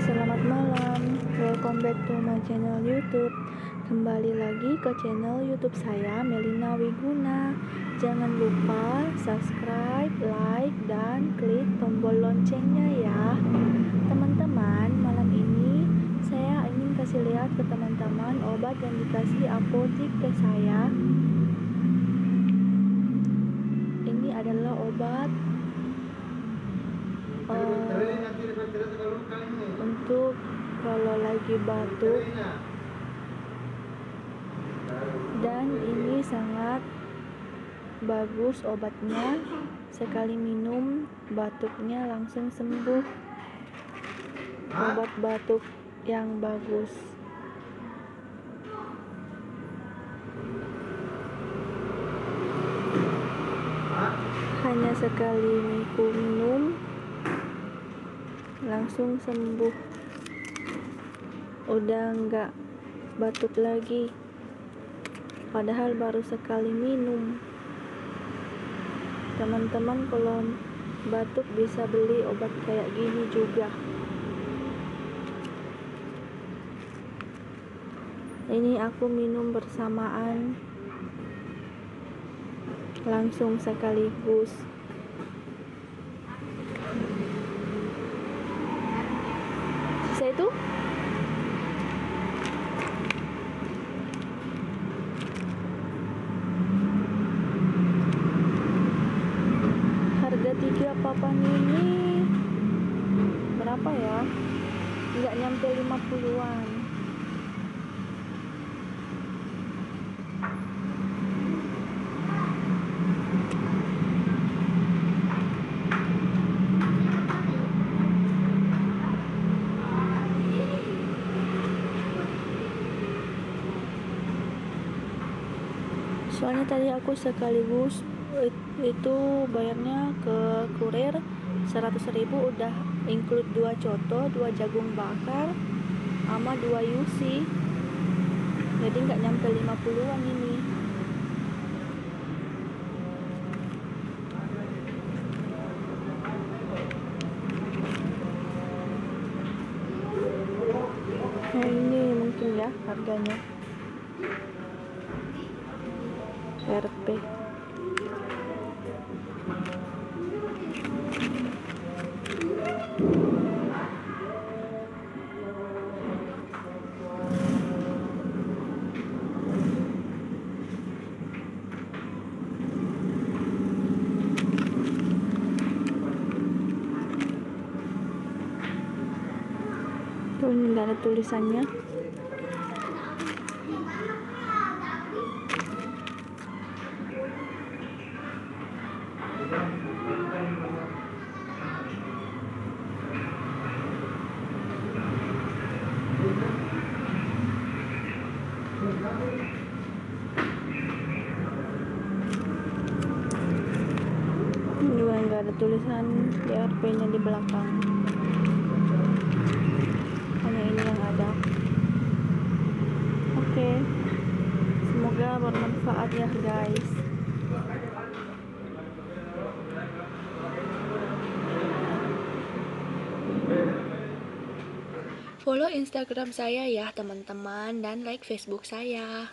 selamat malam. Welcome back to my channel YouTube. Kembali lagi ke channel YouTube saya, Melina Wiguna. Jangan lupa subscribe, like, dan klik tombol loncengnya ya. Teman-teman, malam ini saya ingin kasih lihat ke teman-teman obat yang dikasih apotik ke saya. Ini adalah obat untuk kalau lagi batuk, dan ini sangat bagus obatnya. Sekali minum batuknya langsung sembuh. Obat batuk yang bagus. Hanya sekali minum langsung sembuh, udah enggak batuk lagi, padahal baru sekali minum. Teman-teman kalau batuk bisa beli obat kayak gini juga. Ini aku minum bersamaan, langsung sekaligus. Sisa itu harga 3 papan ini berapa ya? Nggak nyampe 50-an. Soalnya tadi aku sekaligus itu bayarnya ke kurir 100.000, udah include 2 coto, 2 jagung bakar, sama 2 yusi. Jadi nggak nyampe 50-an ini. Nah ini mungkin ya harganya. RP. Tuh ini nggak ada tulisannya. Ini juga nggak ada tulisan DRP-nya di belakang. Hanya ini yang ada. Oke. Semoga bermanfaat ya guys. Follow Instagram saya ya teman-teman, dan like Facebook saya.